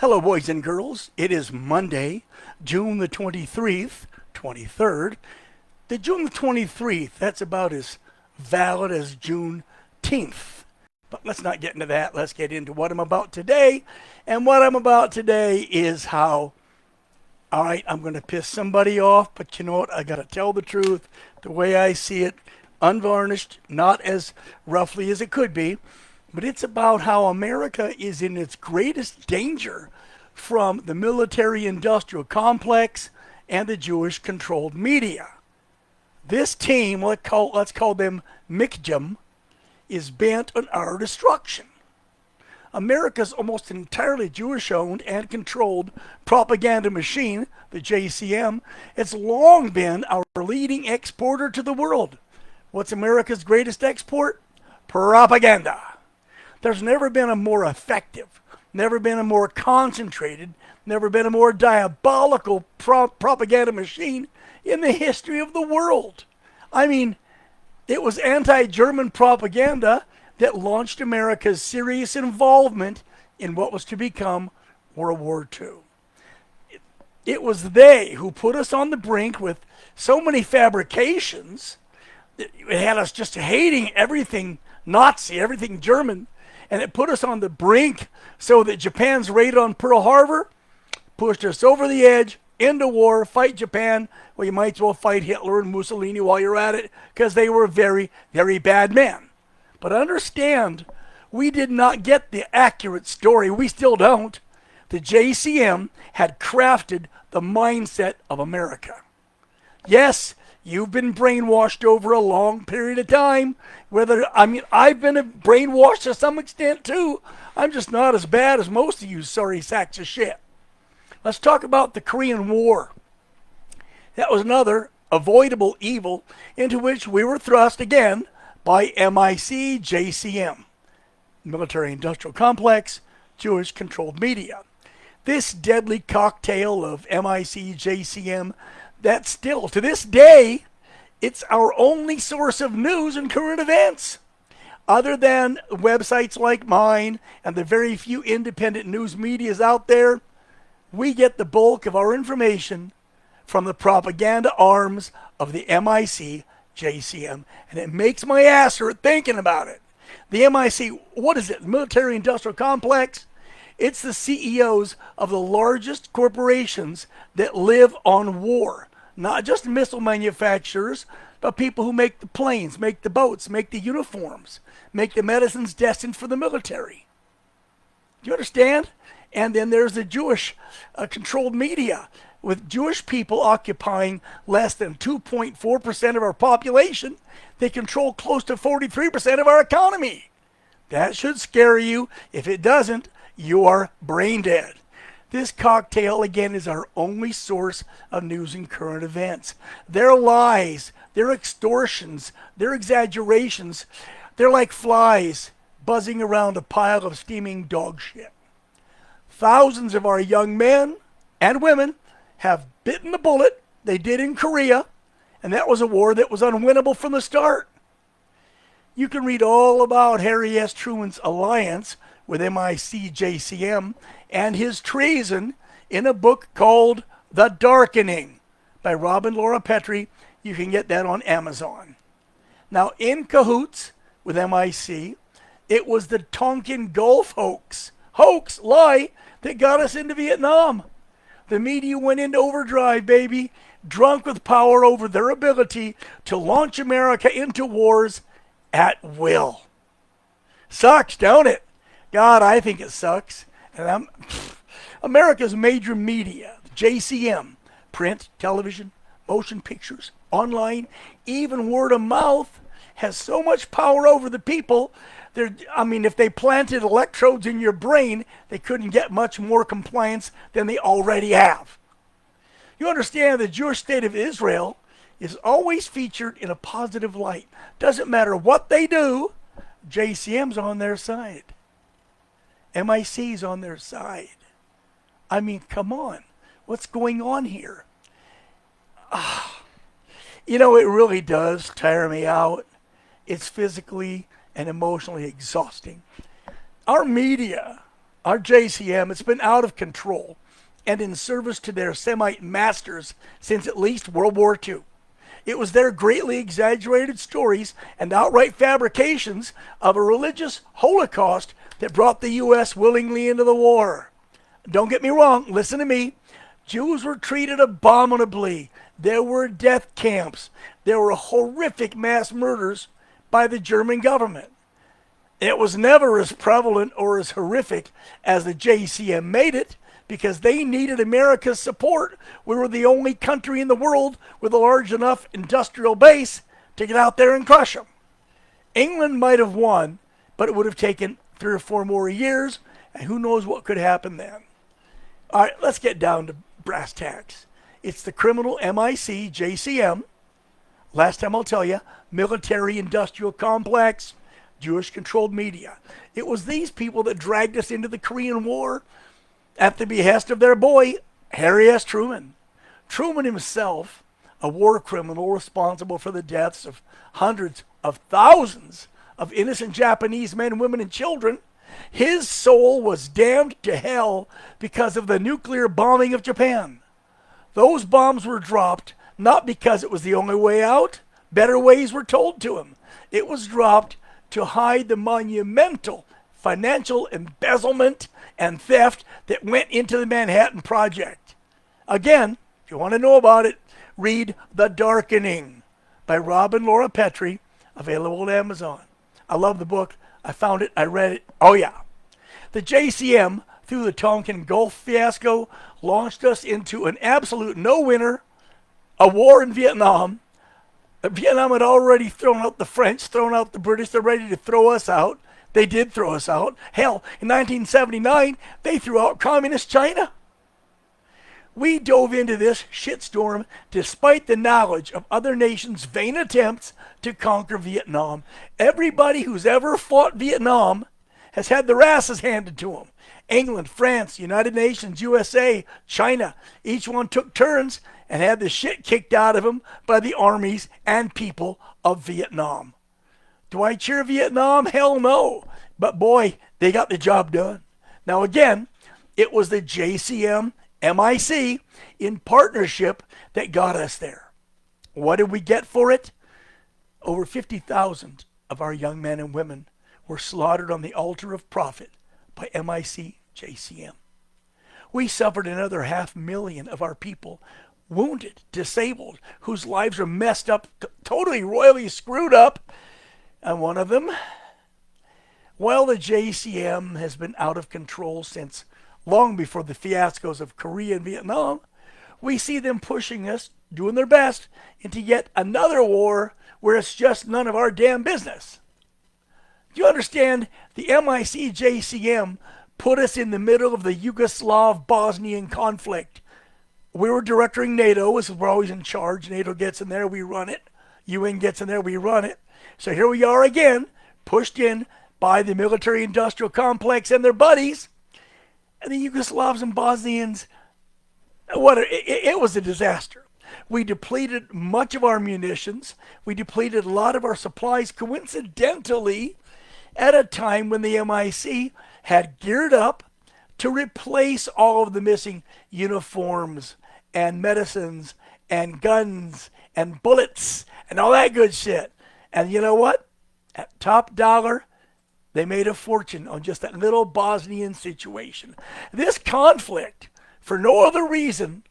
Hello, boys and girls. It is Monday, June the 23rd. The June the 23rd, that's about as valid as Juneteenth. But let's not get into that. Let's get into what I'm about today. And what I'm about today is how, all right, I'm going to piss somebody off, but you know what? I got to tell the truth the way I see it, unvarnished, not as roughly as it could be. But it's about how America is in its greatest danger from the military-industrial complex and the Jewish-controlled media. This team, let's call them MIC JMM, is bent on our destruction. America's almost entirely Jewish-owned and controlled propaganda machine, the JCM, it's long been our leading exporter to the world. What's America's greatest export? Propaganda. There's never been a more effective, never been a more concentrated, never been a more diabolical propaganda machine in the history of the world. I mean, it was anti-German propaganda that launched America's serious involvement in what was to become World War II. It was they who put us on the brink with so many fabrications. It had us just hating everything Nazi, everything German. And it put us on the brink so that Japan's raid on Pearl Harbor pushed us over the edge, into war, fight Japan. Well, you might as well fight Hitler and Mussolini while you're at it, because they were very, very bad men. But understand, we did not get the accurate story. We still don't. The JCM had crafted the mindset of America. Yes, you've been brainwashed over a long period of time. I've been brainwashed to some extent too. I'm just not as bad as most of you sorry sacks of shit. Let's talk about the Korean War. That was another avoidable evil into which we were thrust again by MIC JCM, Military Industrial Complex, Jewish-controlled media. This deadly cocktail of MIC JCM that still, to this day, it's our only source of news and current events. Other than websites like mine and the very few independent news medias out there, we get the bulk of our information from the propaganda arms of the MIC JCM. And it makes my ass hurt thinking about it. The MIC, what is it? Military Industrial Complex? It's the CEOs of the largest corporations that live on war. Not just missile manufacturers, but people who make the planes, make the boats, make the uniforms, make the medicines destined for the military. Do you understand? And then there's the Jewish controlled media, with Jewish people occupying less than 2.4% of our population. They control close to 43% of our economy. That should scare you. If it doesn't, you are brain dead. This cocktail, again, is our only source of news and current events. Their lies, their extortions, their exaggerations, they're like flies buzzing around a pile of steaming dog shit. Thousands of our young men and women have bitten the bullet. They did in Korea, and that was a war that was unwinnable from the start. You can read all about Harry S. Truman's alliance with MIC JCM and his treason in a book called The Darkening by Robin Laura Petrie. You can get that on Amazon. Now, in cahoots with MIC, it was the Tonkin Gulf lie, that got us into Vietnam. The media went into overdrive, baby, drunk with power over their ability to launch America into wars at will. Sucks, don't it? God, I think it sucks. And America's major media, JCM, print, television, motion pictures, online, even word of mouth, has so much power over the people. If they planted electrodes in your brain, they couldn't get much more compliance than they already have. You understand the Jewish state of Israel is always featured in a positive light. Doesn't matter what they do, JCM's on their side. MIC's on their side. I mean, come on. What's going on here? It really does tire me out. It's physically and emotionally exhausting. Our media Our JCM, it's been out of control and in service to their Semite masters since at least World War II. It was their greatly exaggerated stories and outright fabrications of a religious holocaust that brought the U.S. willingly into the war. Don't get me wrong, listen to me. Jews were treated abominably. There were death camps. There were horrific mass murders by the German government. It was never as prevalent or as horrific as the JCM made it because they needed America's support. We were the only country in the world with a large enough industrial base to get out there and crush them. England might have won, but it would have taken 3 or 4 more years, and who knows what could happen then. All right, let's get down to brass tacks. It's the criminal MIC JCM. Last time I'll tell you, military industrial complex, Jewish-controlled media. It was these people that dragged us into the Korean War at the behest of their boy, Harry S. Truman. Truman himself, a war criminal responsible for the deaths of hundreds of thousands of innocent Japanese men, women, and children, his soul was damned to hell because of the nuclear bombing of Japan. Those bombs were dropped not because it was the only way out. Better ways were told to him. It was dropped to hide the monumental financial embezzlement and theft that went into the Manhattan Project. Again, if you want to know about it, read The Darkening by Rob and Laura Petrie, available at Amazon. I love the book. I found it. I read it. Oh, yeah. The JCM, through the Tonkin Gulf fiasco, launched us into an absolute no-winner, a war in Vietnam. Vietnam had already thrown out the French, thrown out the British. They're ready to throw us out. They did throw us out. Hell, in 1979, they threw out communist China. We dove into this shitstorm despite the knowledge of other nations' vain attempts to conquer Vietnam. Everybody who's ever fought Vietnam has had their asses handed to them. England, France, United Nations, USA, China, each one took turns and had the shit kicked out of them by the armies and people of Vietnam. Do I cheer Vietnam? Hell no. But boy, they got the job done. Now again, it was the JCM MIC in partnership that got us there. What did we get for it? Over 50,000 of our young men and women were slaughtered on the altar of profit by MIC JCM. We suffered another 500,000 of our people wounded, disabled, whose lives are messed up, totally royally screwed up. And one of them, while the JCM has been out of control since long before the fiascos of Korea and Vietnam, we see them pushing us, doing their best, into yet another war where it's just none of our damn business. Do you understand? The MIC JCM put us in the middle of the Yugoslav-Bosnian conflict. We were directing NATO, as we're always in charge. NATO gets in there, we run it. UN gets in there, we run it. So here we are again, pushed in by the military-industrial complex and their buddies. And the Yugoslavs and Bosnians, it was a disaster. We depleted much of our munitions. We depleted a lot of our supplies, coincidentally, at a time when the MIC had geared up to replace all of the missing uniforms and medicines and guns and bullets and all that good shit. And you know what? At top dollar, they made a fortune on just that little Bosnian situation. This conflict, for no other reason,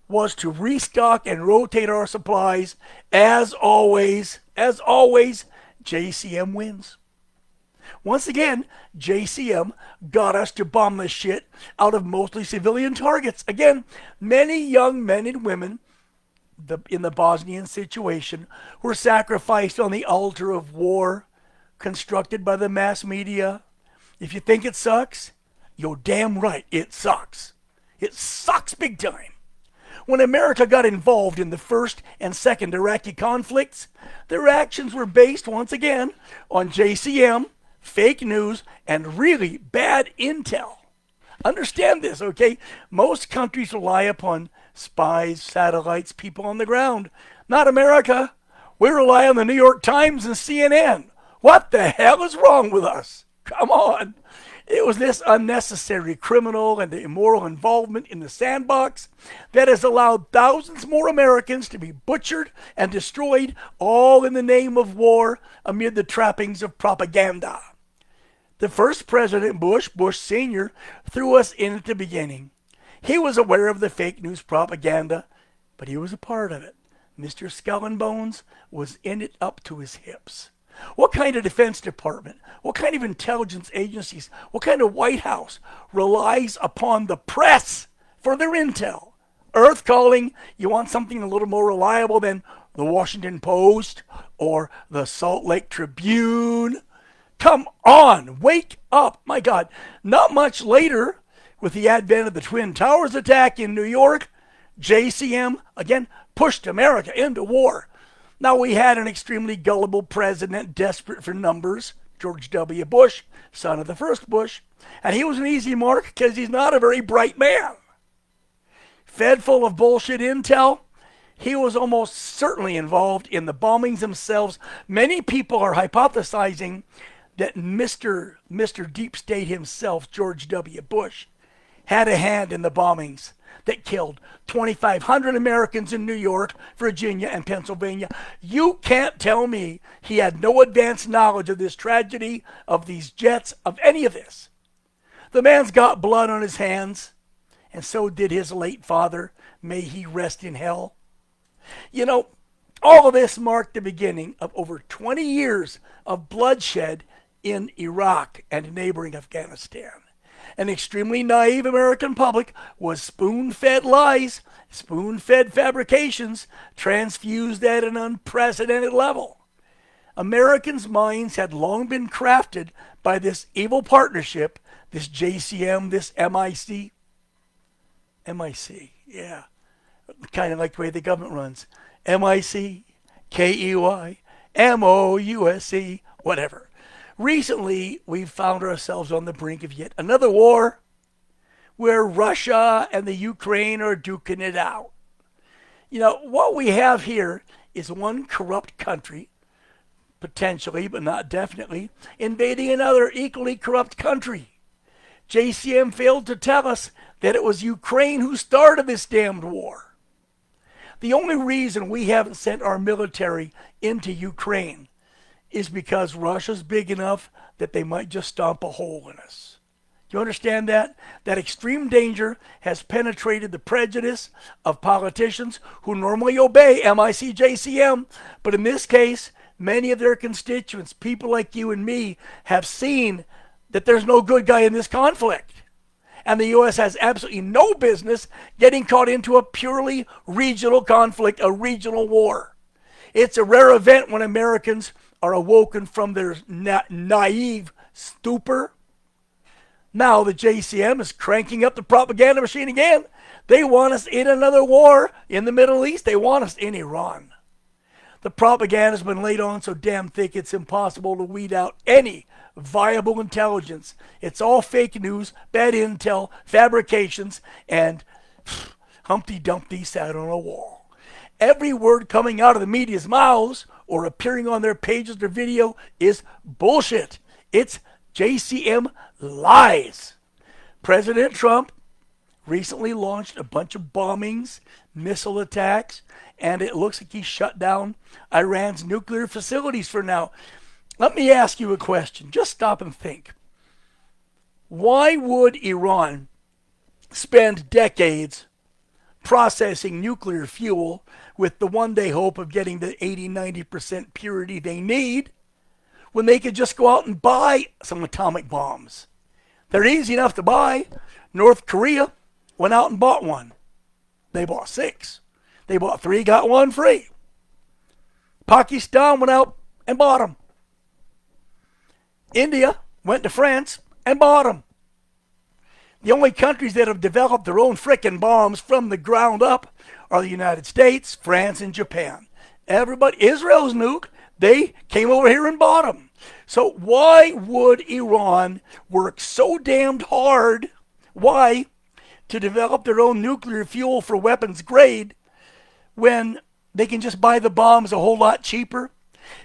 was to restock and rotate our supplies. As always, JCM wins. Once again, JCM got us to bomb the shit out of mostly civilian targets. Again, many young men and women in the Bosnian situation were sacrificed on the altar of war constructed by the mass media. If you think it sucks, you're damn right it sucks. It sucks big time. When America got involved in the first and second Iraqi conflicts, their actions were based once again on JCM, fake news, and really bad intel. Understand this, okay? Most countries rely upon spies, satellites, people on the ground. Not America. We rely on the New York Times and CNN. What the hell is wrong with us? Come on. It was this unnecessary criminal and immoral involvement in the sandbox that has allowed thousands more Americans to be butchered and destroyed, all in the name of war amid the trappings of propaganda. The first President Bush, Bush Sr., threw us in at the beginning. He was aware of the fake news propaganda, but he was a part of it. Mr. Skull and Bones was in it up to his hips. What kind of Defense Department, what kind of intelligence agencies, what kind of White House relies upon the press for their intel? Earth calling, you want something a little more reliable than the Washington Post or the Salt Lake Tribune? Come on, wake up. My God, not much later, with the advent of the Twin Towers attack in New York, JCM, again, pushed America into war. Now, we had an extremely gullible president desperate for numbers, George W. Bush, son of the first Bush, and he was an easy mark because he's not a very bright man. Fed full of bullshit intel, he was almost certainly involved in the bombings themselves. Many people are hypothesizing that Mr. Deep State himself, George W. Bush, had a hand in the bombings that killed 2,500 Americans in New York, Virginia, and Pennsylvania. You can't tell me he had no advanced knowledge of this tragedy, of these jets, of any of this. The man's got blood on his hands, and so did his late father. May he rest in hell. You know, all of this marked the beginning of over 20 years of bloodshed in Iraq and neighboring Afghanistan. An extremely naive American public was spoon-fed lies, spoon-fed fabrications, transfused at an unprecedented level. Americans' minds had long been crafted by this evil partnership, this JCM, this MIC, yeah, kind of like the way the government runs. MIC, KEY, MOUSC, whatever. Recently, we've found ourselves on the brink of yet another war where Russia and the Ukraine are duking it out. You know, what we have here is one corrupt country, potentially, but not definitely, invading another equally corrupt country. JCM failed to tell us that it was Ukraine who started this damned war. The only reason we haven't sent our military into Ukraine is because Russia's big enough that they might just stomp a hole in us. Do you understand that? That extreme danger has penetrated the prejudice of politicians who normally obey MIC JCM, but in this case, many of their constituents, people like you and me, have seen that there's no good guy in this conflict. And the U.S. has absolutely no business getting caught into a purely regional conflict, a regional war. It's a rare event when Americans are awoken from their naive stupor. Now the JCM is cranking up the propaganda machine again. They want us in another war in the Middle East. They want us in Iran. The propaganda has been laid on so damn thick it's impossible to weed out any viable intelligence. It's all fake news, bad intel, fabrications, and Humpty Dumpty sat on a wall. Every word coming out of the media's mouths or appearing on their pages or video is bullshit. It's JCM lies. President Trump recently launched a bunch of bombings, missile attacks, and it looks like he shut down Iran's nuclear facilities for now. Let me ask you a question. Just stop and think. Why would Iran spend decades processing nuclear fuel with the one-day hope of getting the 80-90% purity they need when they could just go out and buy some atomic bombs? They're easy enough to buy. North Korea went out and bought one. They bought 6. They bought 3, got 1 free. Pakistan went out and bought them. India went to France and bought them. The only countries that have developed their own frickin' bombs from the ground up are the United States, France, and Japan. Everybody, Israel's nuke, they came over here and bought them. So why would Iran work so damned hard? Why? To develop their own nuclear fuel for weapons grade when they can just buy the bombs a whole lot cheaper?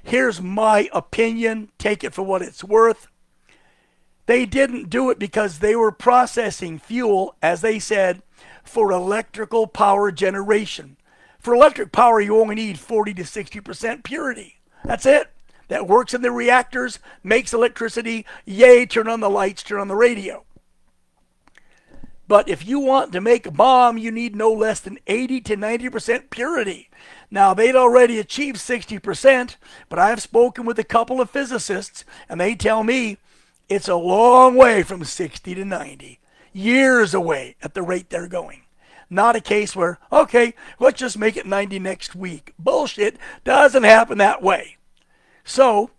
Here's my opinion. Take it for what it's worth. They didn't do it because they were processing fuel, as they said, for electrical power generation. For electric power, you only need 40 to 60% purity. That's it. That works in the reactors, makes electricity. Yay, turn on the lights, turn on the radio. But if you want to make a bomb, you need no less than 80 to 90% purity. Now, they'd already achieved 60%, but I've spoken with a couple of physicists, and they tell me it's a long way from 60 to 90. Years away at the rate they're going. Not a case where, okay, let's just make it 90 next week. Bullshit. Doesn't happen that way. So,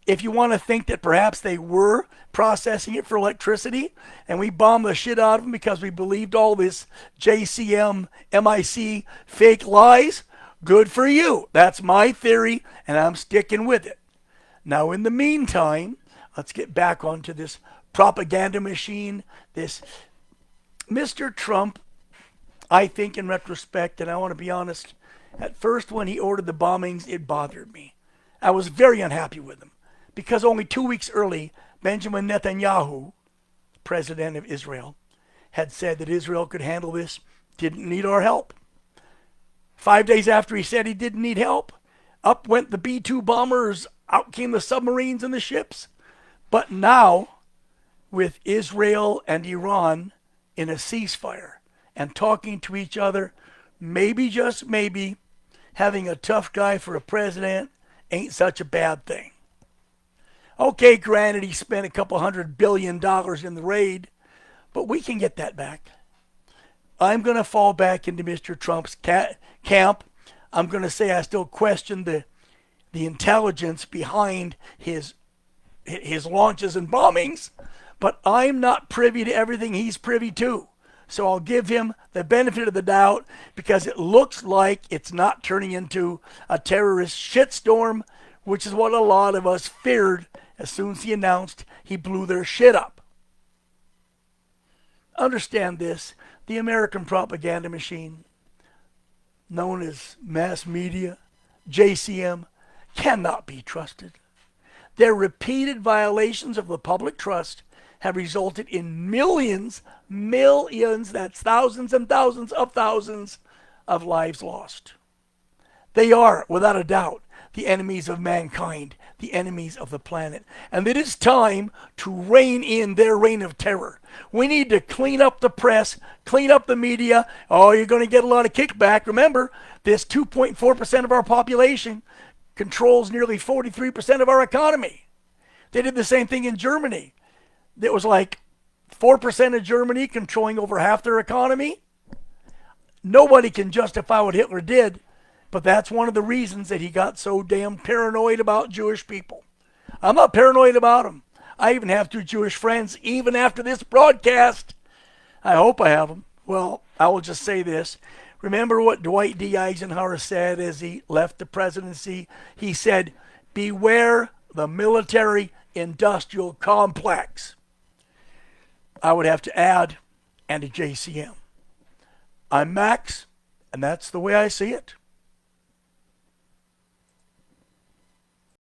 if you want to think that perhaps they were processing it for electricity and we bombed the shit out of them because we believed all this JCM, MIC fake lies, good for you. That's my theory, and I'm sticking with it. Now, in the meantime, let's get back onto this propaganda machine. This Mr. Trump, I think in retrospect, and I want to be honest, at first when he ordered the bombings, it bothered me. I was very unhappy with him because only 2 weeks early, Benjamin Netanyahu, president of Israel, had said that Israel could handle this, didn't need our help. 5 days after he said he didn't need help, up went the B-2 bombers, out came the submarines and the ships. But now, with Israel and Iran in a ceasefire and talking to each other, maybe, just maybe, having a tough guy for a president ain't such a bad thing. Okay, granted, he spent a couple $100 billion in the raid, but we can get that back. I'm going to fall back into Mr. Trump's camp. I'm going to say I still question the intelligence behind his launches and bombings, but I'm not privy to everything he's privy to. So I'll give him the benefit of the doubt because it looks like it's not turning into a terrorist shitstorm, which is what a lot of us feared as soon as he announced he blew their shit up. Understand this, the American propaganda machine, known as mass media, JCM, cannot be trusted. Their repeated violations of the public trust have resulted in millions, that's thousands and thousands of lives lost. They are, without a doubt, the enemies of mankind, the enemies of the planet. And it is time to rein in their reign of terror. We need to clean up the press, clean up the media. Oh, you're going to get a lot of kickback. Remember, this 2.4% of our population controls nearly 43% of our economy. They did the same thing in Germany. It was like 4% of Germany controlling over half their economy. Nobody can justify what Hitler did, but that's one of the reasons that he got so damn paranoid about Jewish people. I'm not paranoid about them. I even have 2 Jewish friends, even after this broadcast. I hope I have them. Well, I will just say this. Remember what Dwight D. Eisenhower said as he left the presidency? He said, beware the military-industrial complex. I would have to add, and a JCM. I'm Max, and that's the way I see it.